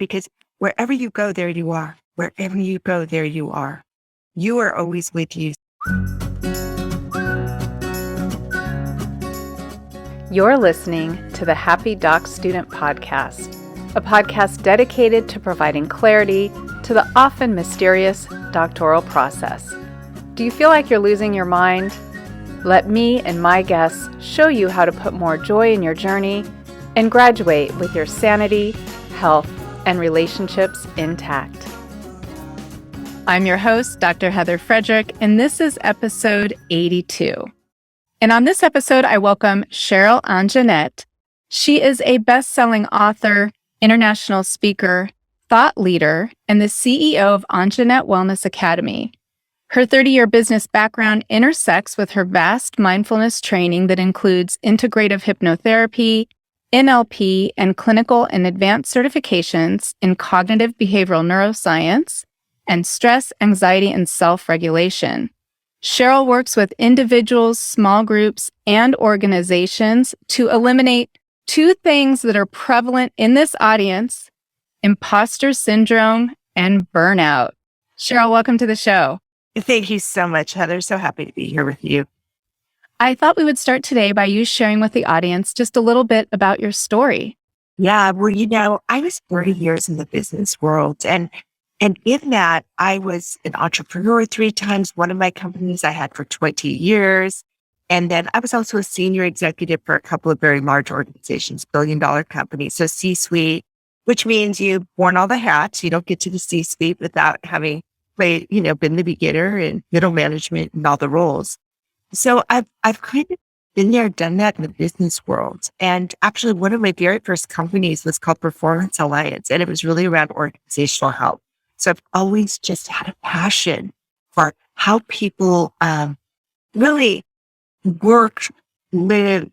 because wherever you go, there you are. Wherever you go, there you are. You are always with you. You're listening to the Happy Doc Student Podcast, a podcast dedicated to providing clarity to the often mysterious doctoral process. Do you feel like you're losing your mind? Let me and my guests show you how to put more joy in your journey and graduate with your sanity, health, and relationships intact. I'm your host, Dr. Heather Frederick, and this is episode 82. And on this episode, I welcome Sheryl Anjenette. She is a best-selling author, international speaker, thought leader, and the CEO of Anjanette Wellness Academy. Her 30-year business background intersects with her vast mindfulness training that includes integrative hypnotherapy, NLP, and clinical and advanced certifications in cognitive behavioral neuroscience and stress, anxiety, and self-regulation. Sheryl works with individuals, small groups, and organizations to eliminate two things that are prevalent in this audience: imposter syndrome and burnout. Sheryl, welcome to the show. Thank you so much, Heather. So happy to be here with you. I thought we would start today by you sharing with the audience just a little bit about your story. Yeah, well, I was 30 years in the business world, and in that, I was an entrepreneur 3 times. One of my companies I had for 20 years. And then I was also a senior executive for a couple of very large organizations, billion-dollar companies. So C-suite, which means you've worn all the hats. You don't get to the C-suite without having played, been the beginner and middle management and all the roles. So I've kind of been there, done that in the business world. And actually, one of my very first companies was called Performance Alliance, and it was really around organizational health. So I've always just had a passion for how people really work, live,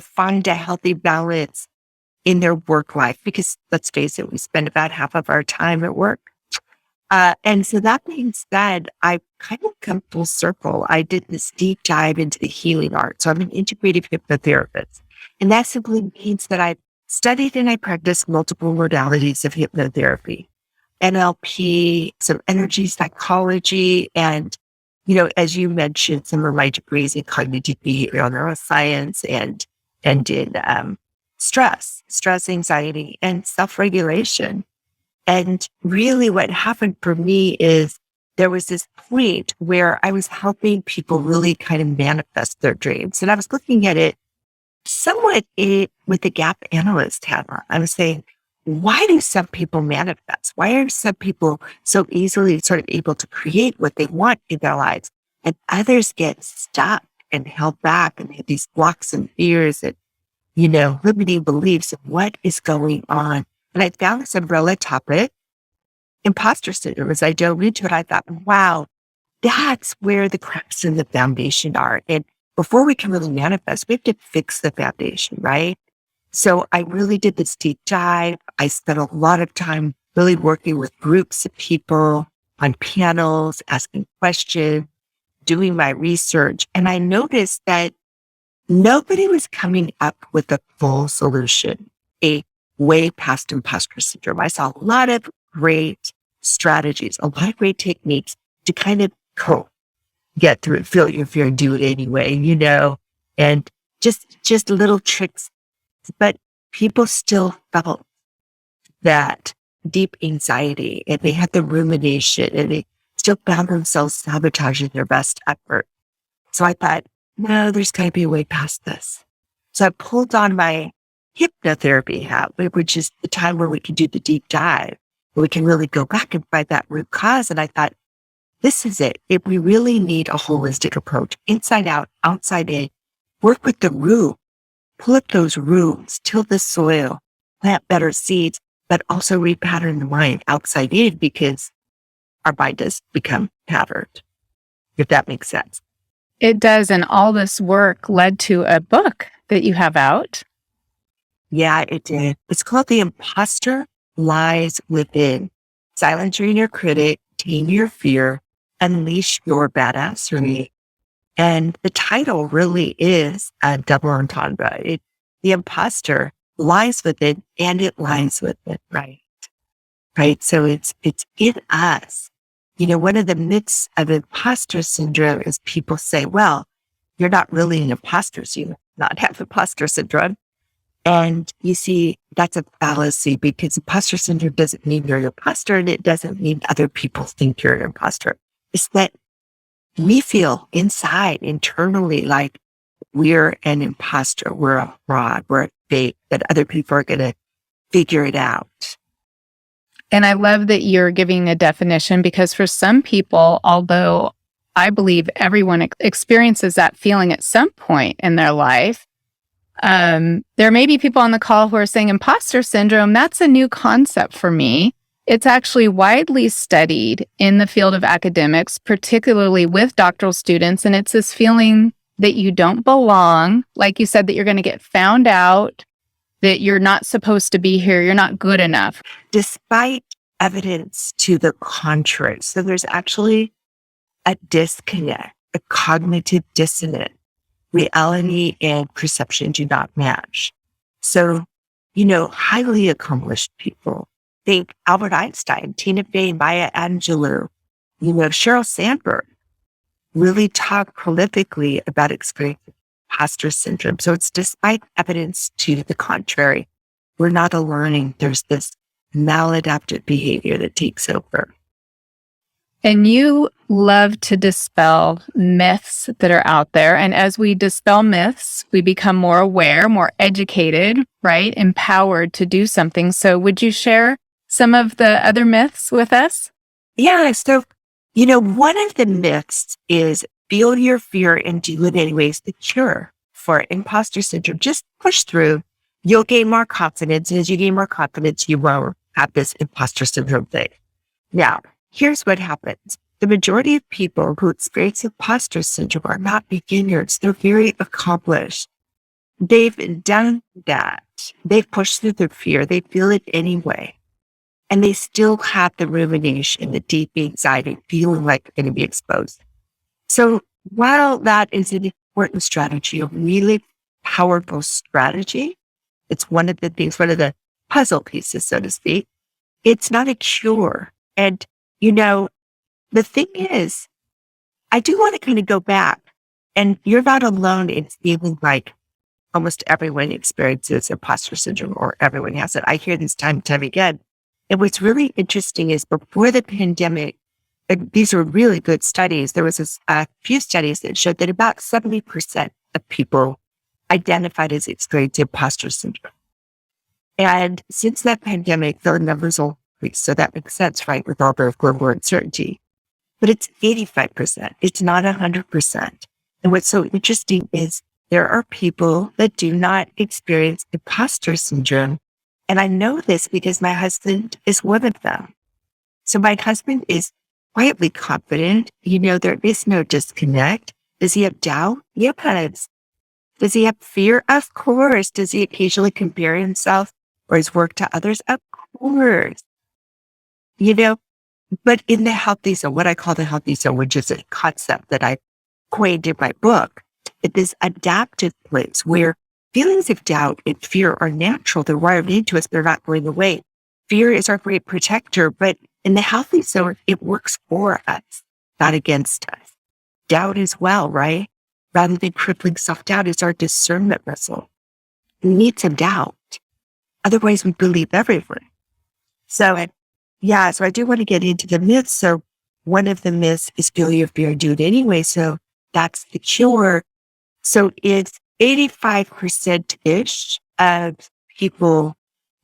find a healthy balance in their work life. Because let's face it, we spend about half of our time at work. And so that being said, I kind of come full circle. I did this deep dive into the healing art. So I'm an integrative hypnotherapist. And that simply means that I've studied and I practiced multiple modalities of hypnotherapy. NLP, some energy psychology, and, as you mentioned, some of my degrees in cognitive behavioral neuroscience and in stress, anxiety, and self-regulation. And really what happened for me is there was this point where I was helping people really kind of manifest their dreams. And I was looking at it somewhat with the gap analyst hat on. I was saying, why do some people manifest? Why are some people so easily sort of able to create what they want in their lives, and others get stuck and held back and have these blocks and fears and, limiting beliefs of what is going on? And I found this umbrella topic, imposter syndrome. As I dove into it, I thought, wow, that's where the cracks in the foundation are. And before we can really manifest, we have to fix the foundation, right? So I really did this deep dive. I spent a lot of time really working with groups of people on panels, asking questions, doing my research. And I noticed that nobody was coming up with a full solution, a way past imposter syndrome. I saw a lot of great strategies, a lot of great techniques to kind of get through it, feel your fear and do it anyway, and just little tricks. But people still felt that deep anxiety, and they had the rumination, and they still found themselves sabotaging their best effort. So I thought, no, there's got to be a way past this. So I pulled on my hypnotherapy hat, which is the time where we can do the deep dive, where we can really go back and find that root cause. And I thought, this is it. If we really need a holistic approach, inside out, outside in, work with the root. Pull up those roots, till the soil, plant better seeds, but also repattern the mind outside in, because our mind does become patterned, if that makes sense. It does. And all this work led to a book that you have out. Yeah, it did. It's called The Imposter Lies Within. Silence Your Inner Critic, Tame Your Fear, Unleash Your Badassery. And the title really is a double entendre. The imposter lies within, and it lies within, right? right? So it's in us. One of the myths of imposter syndrome is people say, well, you're not really an imposter, so you not have imposter syndrome. And you see, that's a fallacy because imposter syndrome doesn't mean you're an imposter, and it doesn't mean other people think you're an imposter. It's that we feel inside, internally, like we're an imposter, we're a fraud, we're a fake, that other people are going to figure it out. And I love that you're giving a definition, because for some people, although I believe everyone experiences that feeling at some point in their life, there may be people on the call who are saying imposter syndrome, that's a new concept for me. It's actually widely studied in the field of academics, particularly with doctoral students. And it's this feeling that you don't belong, like you said, that you're going to get found out, that you're not supposed to be here, you're not good enough. Despite evidence to the contrary. So there's actually a disconnect, a cognitive dissonance. Reality and perception do not match. So, highly accomplished people, think Albert Einstein, Tina Fey, Maya Angelou, Sheryl Sandberg, really talk prolifically about experiencing imposter syndrome. So it's despite evidence to the contrary. We're not learning. There's this maladaptive behavior that takes over. And you love to dispel myths that are out there. And as we dispel myths, we become more aware, more educated, right? Empowered to do something. So would you share some of the other myths with us? Yeah. So, one of the myths is feel your fear and do it anyways. The cure for imposter syndrome, just push through. You'll gain more confidence. And as you gain more confidence, you won't have this imposter syndrome thing. Now, here's what happens. The majority of people who experience imposter syndrome are not beginners. They're very accomplished. They've done that. They've pushed through their fear. They feel it anyway. And they still have the rumination, the deep anxiety, feeling like they're going to be exposed. So while that is an important strategy, a really powerful strategy, it's one of the puzzle pieces, so to speak, it's not a cure. And, the thing is, I do want to kind of go back, and you're not alone in feeling like almost everyone experiences imposter syndrome, or everyone has it. I hear this time and time again. And what's really interesting is before the pandemic, these are really good studies. There was a few studies that showed that about 70% of people identified as experiencing imposter syndrome. And since that pandemic, the numbers will increase. So that makes sense, right? With all the global uncertainty. But it's 85%. It's not 100%. And what's so interesting is there are people that do not experience imposter syndrome. And I know this because my husband is one of them. So my husband is quietly confident. There is no disconnect. Does he have doubt? Yes. Does he have fear? Of course. Does he occasionally compare himself or his work to others? Of course. But in the healthy zone, what I call the healthy zone, which is a concept that I coined in my book, it's this adaptive place where feelings of doubt and fear are natural. They're wired into us. They're not going away. Fear is our great protector, but in the healthy zone, it works for us, not against us. Doubt as well, right? Rather than crippling self-doubt is our discernment muscle. We need some doubt. Otherwise, we believe everything. So I do want to get into the myths. So one of the myths is feel your fear and do it anyway. So that's the cure. So it's 85%-ish of people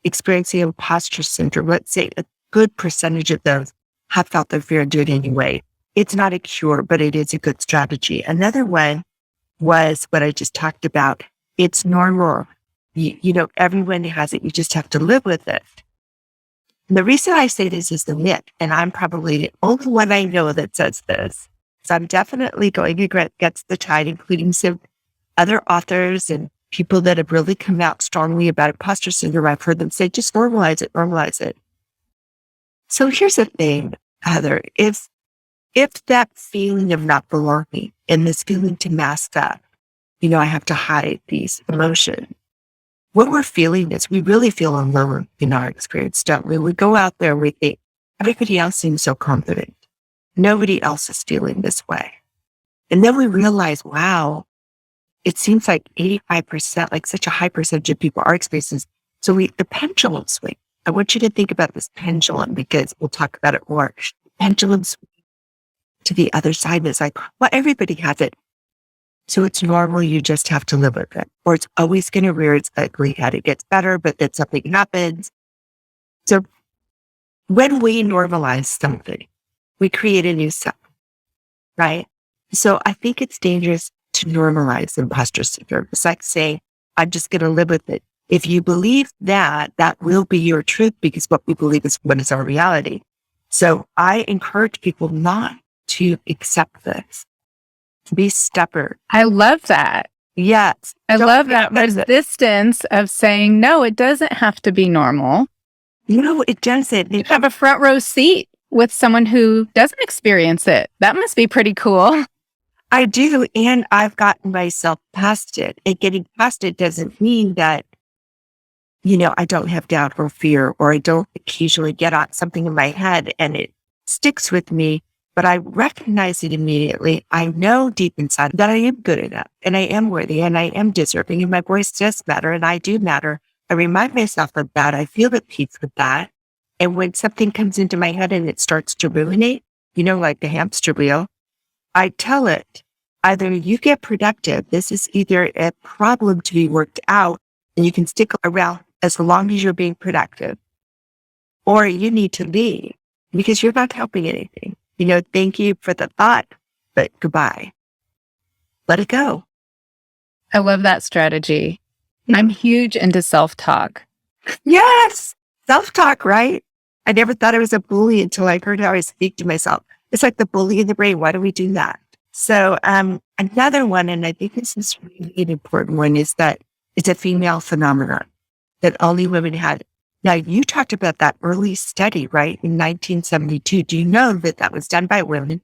experiencing imposter syndrome. Let's say a good percentage of those have felt their fear and do it anyway. It's not a cure, but it is a good strategy. Another one was what I just talked about. It's normal. Everyone has it. You just have to live with it. And the reason I say this is the myth, and I'm probably the only one I know that says this. So I'm definitely going against the tide, including some other authors and people that have really come out strongly about imposter syndrome. I've heard them say, just normalize it, normalize it. So here's the thing, Heather. If that feeling of not belonging and this feeling to mask up, I have to hide these emotions. when we're feeling this, we really feel alone in our experience, don't we? We go out there and we think, everybody else seems so confident. Nobody else is feeling this way. And then we realize, wow, it seems like 85%, like such a high percentage of people are experiencing this. So the pendulum swing. I want you to think about this pendulum because we'll talk about it more. Pendulum swing to the other side is like, well, everybody has it. So it's normal. You just have to live with it. Or it's always going to rear its ugly head. It gets better, but then something happens. So when we normalize something, we create a new self, right? So I think it's dangerous to normalize imposter syndrome. It's like saying, I'm just going to live with it. If you believe that, that will be your truth because what we believe is what is our reality. So I encourage people not to accept this, to be stubborn. I love that. Yes. I love that resistance of saying, no, it doesn't have to be normal. No, it doesn't. You have a front row seat with someone who doesn't experience it. That must be pretty cool. I do. And I've gotten myself past it. And getting past it doesn't mean that, I don't have doubt or fear, or I don't occasionally get on something in my head and it sticks with me, but I recognize it immediately. I know deep inside that I am good enough and I am worthy and I am deserving and my voice does matter and I do matter. I remind myself of that. I feel at peace with that. And when something comes into my head and it starts to ruminate, like the hamster wheel, I tell it, either you get productive. This is either a problem to be worked out and you can stick around as long as you're being productive, or you need to leave because you're not helping anything. Thank you for the thought, but goodbye. Let it go. I love that strategy. I'm huge into self-talk. Yes. Self-talk, right? I never thought I was a bully until I heard how I speak to myself. It's like the bully in the brain. Why do we do that? So another one, and I think this is really an important one, is that it's a female phenomenon that only women had. Now, you talked about that early study, right, in 1972. Do you know that that was done by women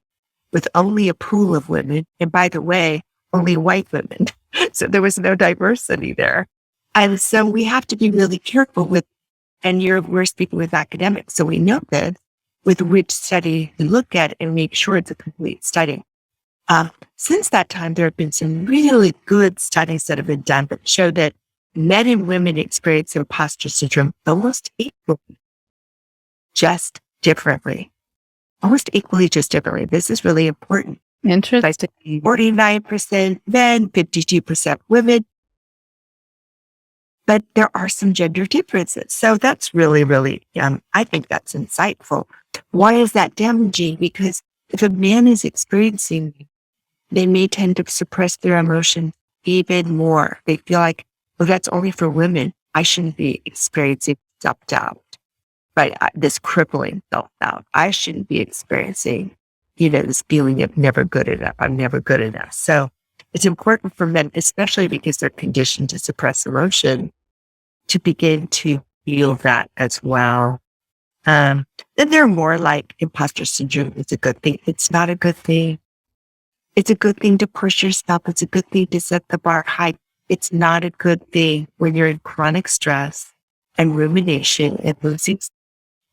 with only a pool of women? And by the way, only white women. So there was no diversity there. And so we have to be really careful with, and we're speaking with academics, so we know this, with which study to look at and make sure it's a complete study. Since that time, there have been some really good studies that have been done that show that men and women experience imposter syndrome almost equally, just differently. Almost equally, just differently. This is really important. Interesting. 49% men, 52% women. But there are some gender differences. So that's really, really, I think that's insightful. Why is that damaging? Because if a man is experiencing, they may tend to suppress their emotions even more. They feel like, well, that's only for women. I shouldn't be experiencing self-doubt, right? This crippling self-doubt. I shouldn't be experiencing, this feeling of never good enough. I'm never good enough. So it's important for men, especially because they're conditioned to suppress emotion, to begin to feel that as well. Then they're more like imposter syndrome is a good thing. It's not a good thing. It's a good thing to push yourself. It's a good thing to set the bar high. It's not a good thing when you're in chronic stress and rumination and losing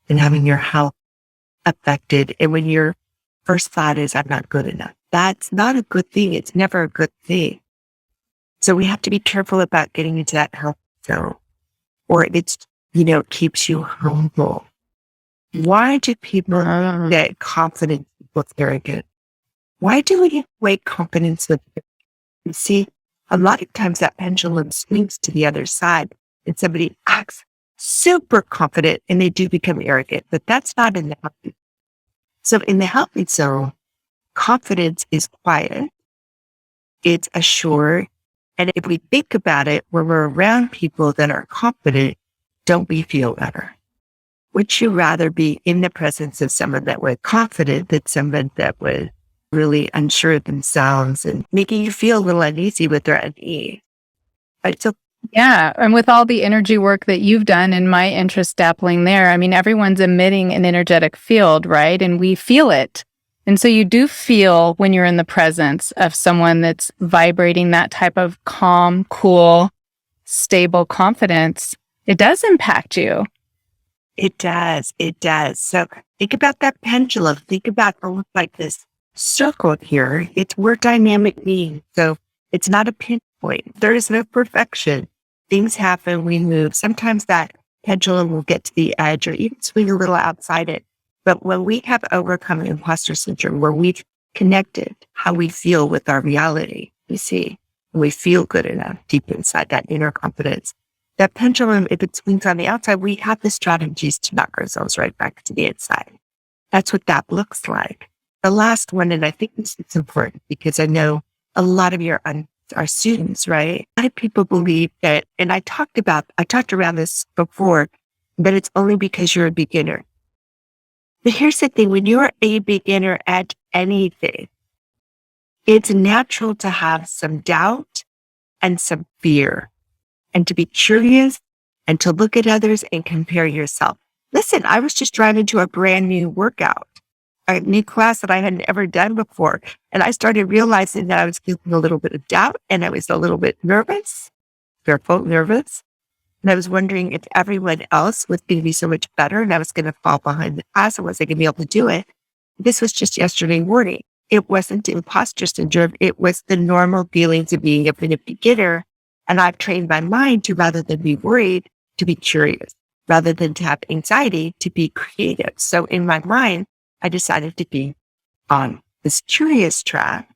and having your health affected. And when your first thought is, I'm not good enough. That's not a good thing. It's never a good thing. So we have to be careful about getting into that health zone, or it's, keeps you humble. Why do people get confidence with arrogance? Why do we equate confidence with arrogance? You see, a lot of times that pendulum swings to the other side and somebody acts super confident and they do become arrogant, but that's not in the healthy. So in the healthy zone, confidence is quiet. It's assured. And if we think about it, when we're around people that are confident, don't we feel better? Would you rather be in the presence of someone that was confident than someone that was really unsure of themselves and making you feel a little uneasy with their unease? Right? So, yeah. And with all the energy work that you've done and my interest dappling there, I mean, everyone's emitting an energetic field, right? And we feel it. And so you do feel when you're in the presence of someone that's vibrating that type of calm, cool, stable confidence, it does impact you. It does. It does. So think about that pendulum. Think about almost like this circle here. We're dynamic beings. So it's not a pinpoint. There is no perfection. Things happen. We move. Sometimes that pendulum will get to the edge or even swing a little outside it. But when we have overcome imposter syndrome, where we've connected how we feel with our reality, you see, we feel good enough deep inside that inner confidence. That pendulum, if it swings on the outside, we have the strategies to knock ourselves right back to the inside. That's what that looks like. The last one, and I think this is important because I know a lot of our students, right? A lot of people believe that, and I talked around this before, that it's only because you're a beginner. But here's the thing, when you're a beginner at anything, it's natural to have some doubt and some fear, and to be curious and to look at others and compare yourself. Listen, I was just driving to a brand new workout, a new class that I hadn't ever done before. And I started realizing that I was feeling a little bit of doubt and I was a little bit nervous, fearful, nervous. And I was wondering if everyone else was going to be so much better and I was going to fall behind the class and wasn't going to be able to do it. This was just yesterday morning. It wasn't imposter syndrome. It was the normal feelings of being a beginner. And I've trained my mind to, rather than be worried, to be curious, rather than to have anxiety, to be creative. So in my mind, I decided to be on this curious track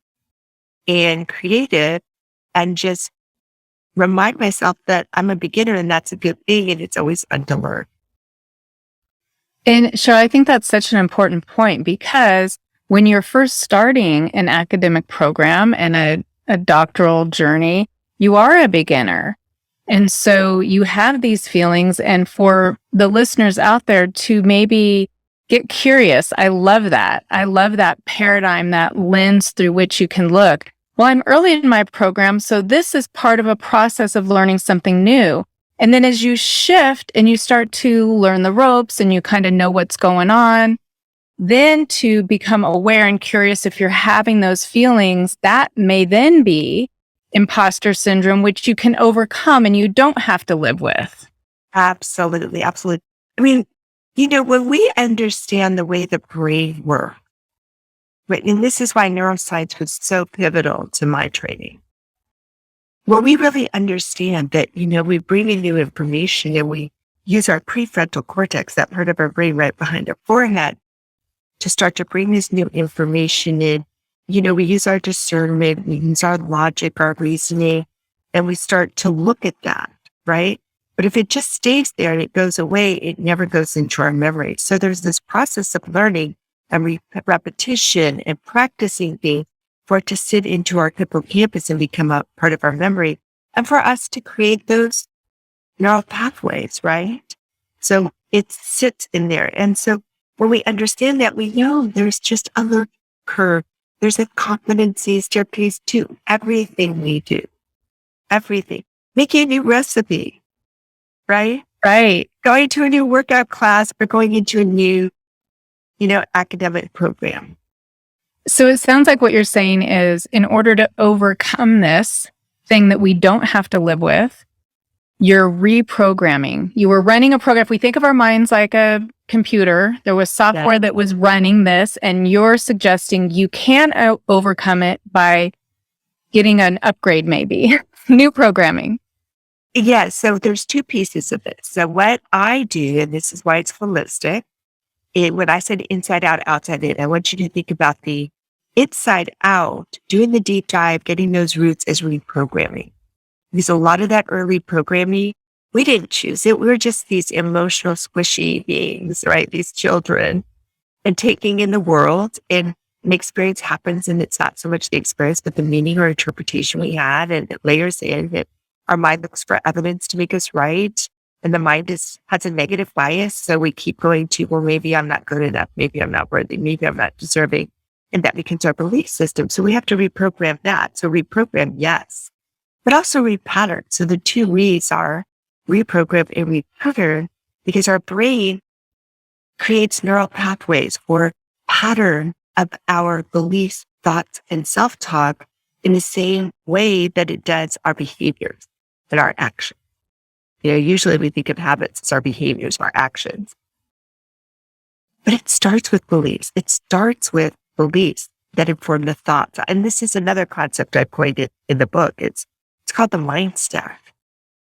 and creative and just remind myself that I'm a beginner and that's a good thing. And it's always fun to learn. And Sheryl, I think that's such an important point because when you're first starting an academic program and a doctoral journey, you are a beginner. And so you have these feelings. And for the listeners out there to maybe get curious, I love that. I love that paradigm, that lens through which you can look. Well, I'm early in my program, so this is part of a process of learning something new. And then as you shift and you start to learn the ropes and you kind of know what's going on, then to become aware and curious if you're having those feelings, that may then be imposter syndrome, which you can overcome and you don't have to live with. Absolutely. Absolutely. I mean, when we understand the way the brain works, right, and this is why neuroscience was so pivotal to my training. When we really understand that, we bring in new information and we use our prefrontal cortex, that part of our brain right behind our forehead, to start to bring this new information in. We use our discernment, we use our logic, our reasoning, and we start to look at that, right? But if it just stays there and it goes away, it never goes into our memory. So there's this process of learning and repetition and practicing things for it to sit into our hippocampus and become a part of our memory, and for us to create those neural pathways, right? So it sits in there. And so when we understand that, we know there's just a learning curve. There's a competency staircase to everything we do. Everything. Making a new recipe, right? Right. Going to a new workout class or going into a new, academic program. So it sounds like what you're saying is in order to overcome this thing that we don't have to live with, you're reprogramming. You were running a program. If we think of our minds like a computer, there was software that was running this, and you're suggesting you can overcome it by getting an upgrade, maybe new programming. Yeah. So there's two pieces of it. So what I do, and this is why it's holistic, when I said inside out, outside in, I want you to think about the inside out, doing the deep dive, getting those roots as reprogramming. Because a lot of that early programming, we didn't choose it. We were just these emotional, squishy beings, right? These children, and taking in the world, and an experience happens, and it's not so much the experience, but the meaning or interpretation we had, and it layers in. And our mind looks for evidence to make us right. And the mind has a negative bias. So we keep going to, well, maybe I'm not good enough. Maybe I'm not worthy. Maybe I'm not deserving. And that becomes our belief system. So we have to reprogram that. So reprogram, yes, but also repattern. So the two re's are reprogram and repattern, because our brain creates neural pathways for pattern of our beliefs, thoughts, and self-talk in the same way that it does our behaviors and our actions. Usually we think of habits as our behaviors, our actions. But it starts with beliefs. It starts with beliefs that inform the thoughts. And this is another concept I pointed in the book. It's called the mind stack.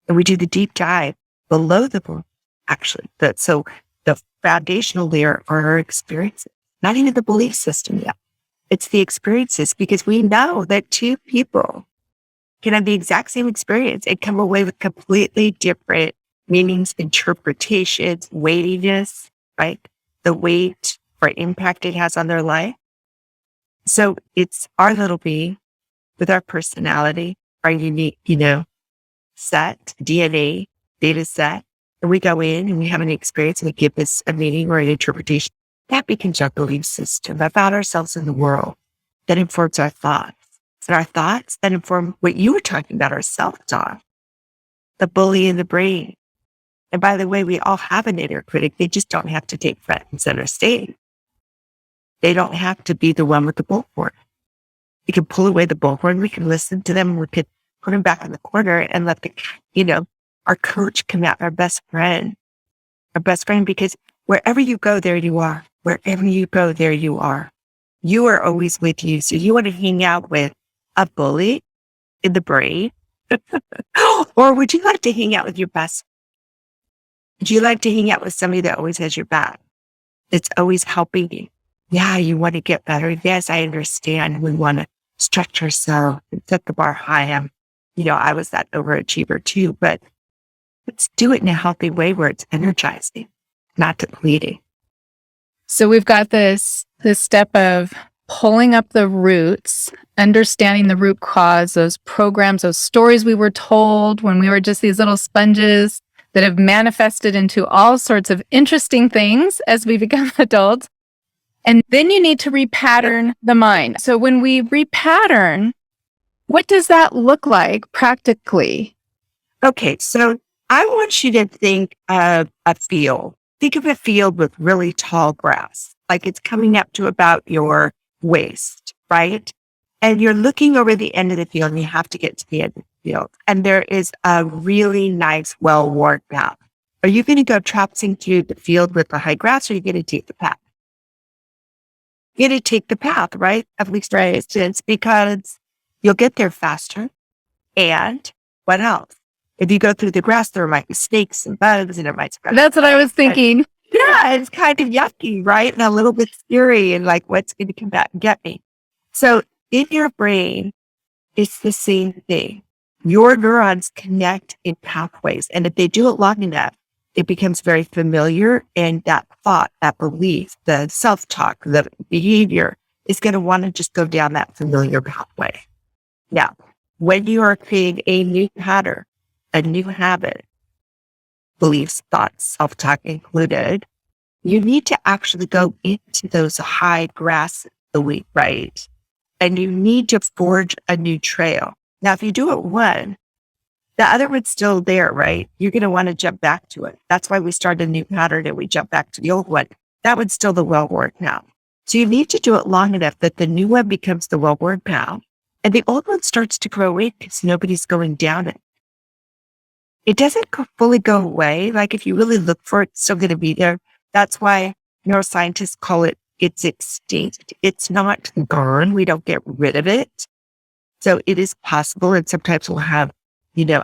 And we do the deep dive below the book, actually. So the foundational layer are our experiences, not even the belief system yet. It's the experiences, because we know that two people can have the exact same experience and come away with completely different meanings, interpretations, weightiness, right? The weight or impact it has on their life. So it's our little being with our personality, our unique, set, DNA, data set. And we go in and we have an experience and we give this a meaning or an interpretation. That becomes our belief system about ourselves in the world that informs our thoughts. And our thoughts that inform what you were talking about, our self-talk, the bully in the brain. And by the way, we all have an inner critic. They just don't have to take front and center stage. They don't have to be the one with the bullhorn. We can pull away the bullhorn. We can listen to them. We could put them back in the corner and let our coach come out, our best friend, because wherever you go, there you are. Wherever you go, there you are. You are always with you. So you want to hang out with a bully in the brain? Or would you like to hang out with your best? Would you like to hang out with somebody that always has your back? That's always helping you? Yeah, you want to get better. Yes, I understand. We want to stretch ourselves and set the bar high. I was that overachiever too, but let's do it in a healthy way where it's energizing, not depleting. So we've got this step of pulling up the roots, understanding the root cause, those programs, those stories we were told when we were just these little sponges that have manifested into all sorts of interesting things as we become adults. And then you need to repattern the mind. So when we repattern, what does that look like practically? Okay, so I want you to think of a field. Think of a field with really tall grass, like it's coming up to about your waist, right? And you're looking over the end of the field and you have to get to the end of the field. And there is a really nice, well-worn path. Are you going to go traipsing through the field with the high grass, or are you going to take the path? You're going to take the path, right? At least for distance, because you'll get there faster. And what else? If you go through the grass, there might be snakes and bugs, and it might spread. That's what I was thinking. Yeah, it's kind of yucky, right? And a little bit scary, and like, what's going to come back and get me? So in your brain, it's the same thing. Your neurons connect in pathways, and if they do it long enough, it becomes very familiar, and that thought, that belief, the self-talk, the behavior is going to want to just go down that familiar pathway. Now, when you are creating a new pattern, a new habit, beliefs, thoughts, self-talk included, you need to actually go into those high grass beliefs, right? And you need to forge a new trail. Now, if you do it one, the other one's still there, right? You're going to want to jump back to it. That's why we start a new pattern and we jump back to the old one. That one's still the well-worn now. So you need to do it long enough that the new one becomes the well-worn path and the old one starts to grow in because nobody's going down it. It doesn't fully go away. Like if you really look for it, it's still going to be there. That's why neuroscientists call it, it's extinct. It's not gone. We don't get rid of it. So it is possible. And sometimes we'll have,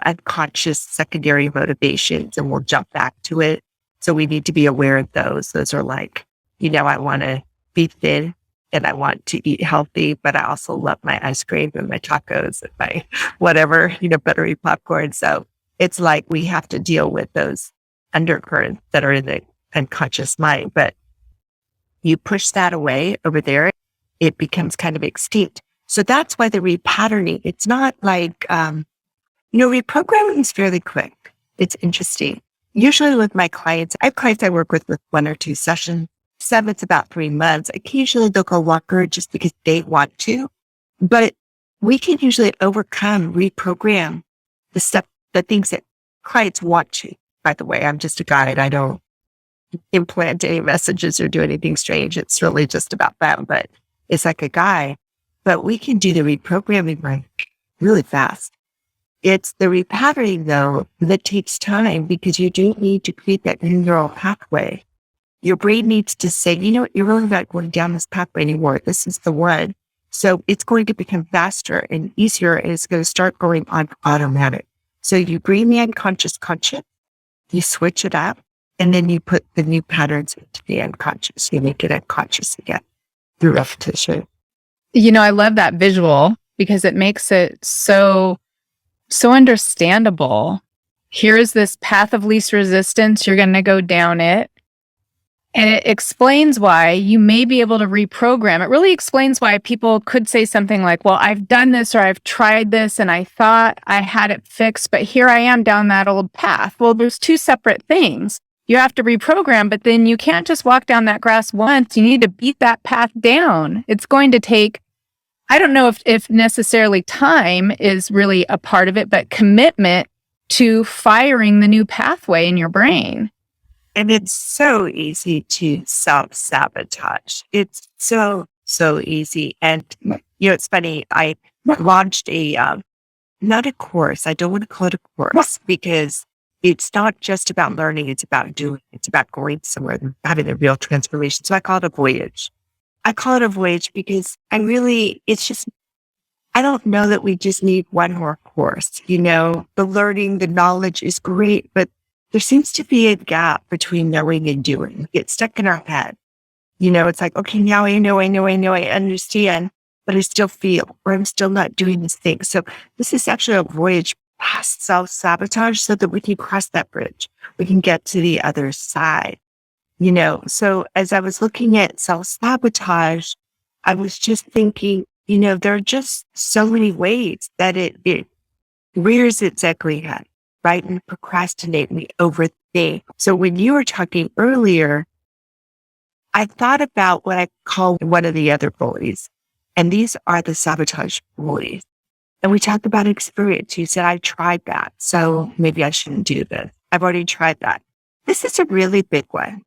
unconscious secondary motivations and we'll jump back to it. So we need to be aware of those. Those are like, I want to be thin and I want to eat healthy, but I also love my ice cream and my tacos and my whatever, buttery popcorn. So it's like we have to deal with those undercurrents that are in the unconscious mind. But you push that away over there, it becomes kind of extinct. So that's why the repatterning, it's not like, reprogramming is fairly quick. It's interesting. Usually with my clients, I have clients I work with 1 or 2 sessions. Some, it's about 3 months. Occasionally they'll go longer just because they want to, but we can usually reprogram the things that clients want to. By the way, I'm just a guide. I don't implant any messages or do anything strange. It's really just about them, but it's like a guide. But we can do the reprogramming really fast. It's the repatterning, though, that takes time because you do need to create that new neural pathway. Your brain needs to say, you know what, you're really not going down this pathway anymore. This is the one. So it's going to become faster and easier, and it's going to start going on automatic. So you bring the unconscious conscious, you switch it up, and then you put the new patterns into the unconscious. You make it unconscious again through repetition. I love that visual because it makes it so understandable. Here's this path of least resistance. You're going to go down it. And it explains why you may be able to reprogram. It really explains why people could say something like, well, I've done this or I've tried this and I thought I had it fixed, but here I am down that old path. Well, there's two separate things. You have to reprogram, but then you can't just walk down that grass once. You need to beat that path down. It's going to take, I don't know if necessarily time is really a part of it, but commitment to firing the new pathway in your brain. And it's so easy to self-sabotage. It's so easy. And, it's funny. I launched not a course. I don't want to call it a course because it's not just about learning. It's about doing. It's about going somewhere and having a real transformation. So I call it a voyage. I call it a voyage because I don't know that we just need one more course. The learning, the knowledge is great, but there seems to be a gap between knowing and doing. We get stuck in our head. It's like, okay, now I know, I understand, but I still feel, or I'm still not doing this thing. So this is actually a voyage past self-sabotage so that we can cross that bridge. We can get to the other side. So as I was looking at self-sabotage, I was just thinking, there are just so many ways that it rears its ugly head. Right? And procrastinate, we overthink. So when you were talking earlier, I thought about what I call one of the other bullies. And these are the sabotage bullies. And we talked about experience. You said, I tried that. So maybe I shouldn't do this. I've already tried that. This is a really big one.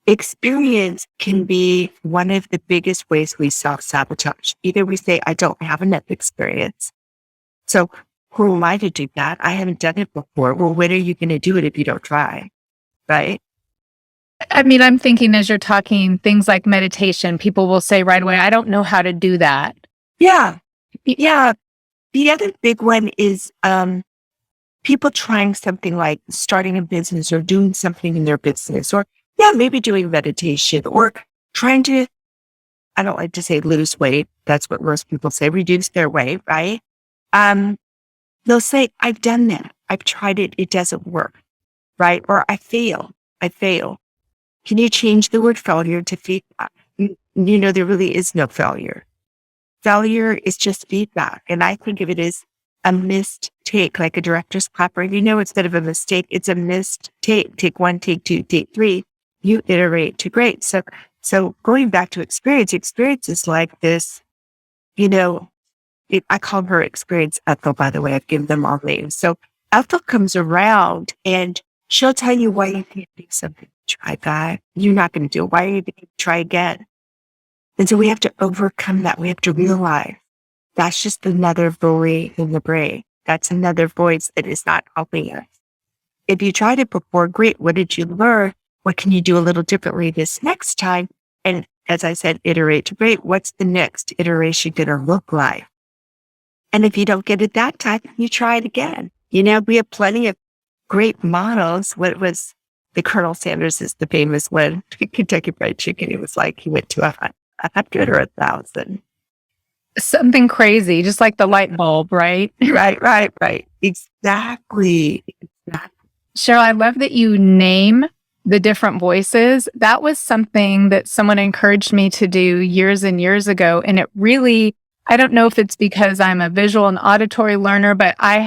Experience can be one of the biggest ways we self-sabotage. Either we say, I don't have enough experience. So who am I to do that? I haven't done it before. Well, when are you going to do it if you don't try? Right? I mean, I'm thinking as you're talking things like meditation, people will say right away, I don't know how to do that. Yeah. Yeah. The other big one is people trying something like starting a business or doing something in their business or maybe doing meditation or trying to, I don't like to say lose weight. That's what most people say, reduce their weight, right? They'll say, I've done that. I've tried it. It doesn't work. Right? Or I fail. Can you change the word failure to feedback? There really is no failure. Failure is just feedback. And I think of it as a missed take, like a director's clapper. Instead of a mistake, it's a missed take. Take one, take two, take three. You iterate to great. So going back to experience is like this, I call her experience Ethel, by the way. I've given them all names. So Ethel comes around and she'll tell you why you can't do something. Try that. You're not going to do it. Why are you going to try again? And so we have to overcome that. We have to realize that's just another bully in the brain. That's another voice that is not helping us. If you tried it before, great. What did you learn? What can you do a little differently this next time? And as I said, iterate to great. What's the next iteration going to look like? And if you don't get it that time, you try it again. We have plenty of great models. What was the Colonel Sanders is the famous one, Kentucky Fried Chicken. It was like he went to 100 or 1,000. Something crazy, just like the light bulb, right? Right. Exactly. Sheryl, I love that you name the different voices. That was something that someone encouraged me to do years and years ago. And it really, I don't know if it's because I'm a visual and auditory learner, but I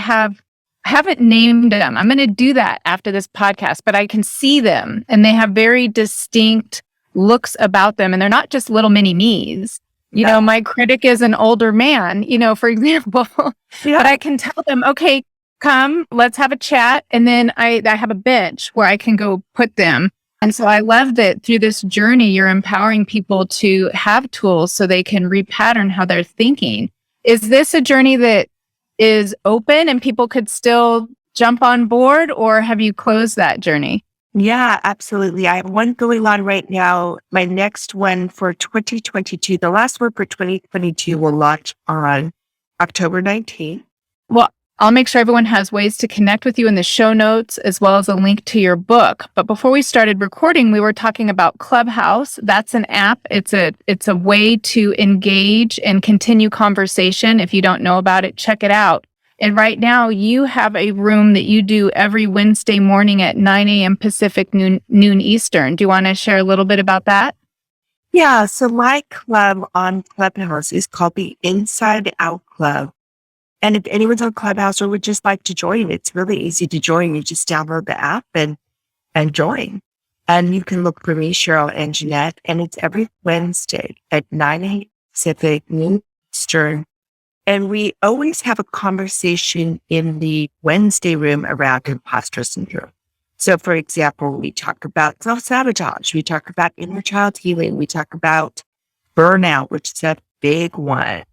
haven't named them. I'm going to do that after this podcast, but I can see them and they have very distinct looks about them. And they're not just little mini me's. My critic is an older man, for example, but I can tell them, okay, come, let's have a chat. And then I have a bench where I can go put them. And so I love that through this journey, you're empowering people to have tools so they can repattern how they're thinking. Is this a journey that is open and people could still jump on board, or have you closed that journey? Yeah, absolutely. I have one going on right now. My next one for 2022, the last one for 2022 will launch on October 19th. Well, I'll make sure everyone has ways to connect with you in the show notes, as well as a link to your book. But before we started recording, we were talking about Clubhouse. That's an app. It's a way to engage and continue conversation. If you don't know about it, check it out. And right now you have a room that you do every Wednesday morning at 9 a.m. Pacific, noon Eastern. Do you want to share a little bit about that? Yeah, so my club on Clubhouse is called the Inside Out Club. And if anyone's on Clubhouse or would just like to join, it's really easy to join. You just download the app and join. And you can look for me, Sheryl Anjenette, and it's every Wednesday at 9 a.m. Pacific, noon Eastern. And we always have a conversation in the Wednesday room around imposter syndrome. So, for example, we talk about self-sabotage. We talk about inner child healing. We talk about burnout, which is a big one.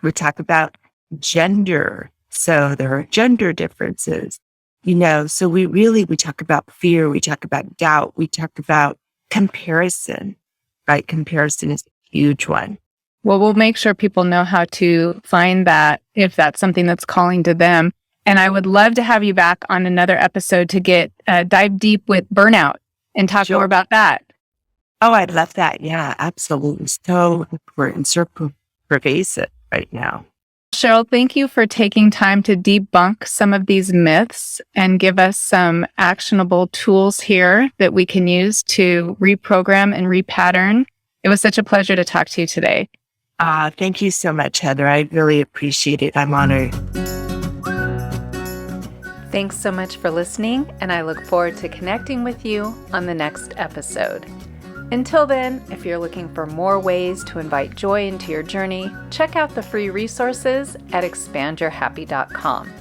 We talk about gender. So there are gender differences, so we talk about fear. We talk about doubt. We talk about comparison, right? Comparison is a huge one. Well, we'll make sure people know how to find that if that's something that's calling to them. And I would love to have you back on another episode to get dive deep with burnout and talk more about that. Oh, I'd love that. Yeah, absolutely. So important, so pervasive right now. Sheryl, thank you for taking time to debunk some of these myths and give us some actionable tools here that we can use to reprogram and repattern. It was such a pleasure to talk to you today. Thank you so much, Heather. I really appreciate it. I'm honored. Thanks so much for listening, and I look forward to connecting with you on the next episode. Until then, if you're looking for more ways to invite joy into your journey, check out the free resources at expandyourhappy.com.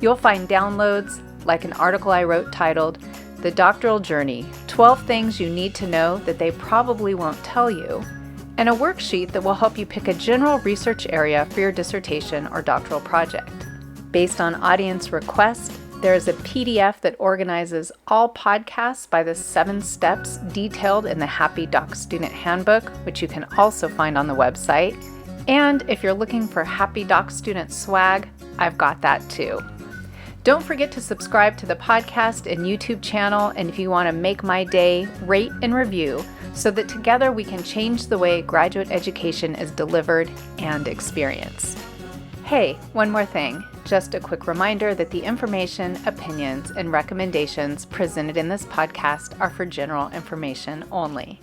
You'll find downloads like an article I wrote titled, The Doctoral Journey, 12 Things You Need to Know That They Probably Won't Tell You, and a worksheet that will help you pick a general research area for your dissertation or doctoral project. Based on audience request, there is a PDF that organizes all podcasts by the 7 steps detailed in the Happy Doc Student Handbook, which you can also find on the website. And if you're looking for Happy Doc Student swag, I've got that too. Don't forget to subscribe to the podcast and YouTube channel, and if you want to make my day, rate and review so that together we can change the way graduate education is delivered and experienced. Hey, one more thing. Just a quick reminder that the information, opinions, and recommendations presented in this podcast are for general information only.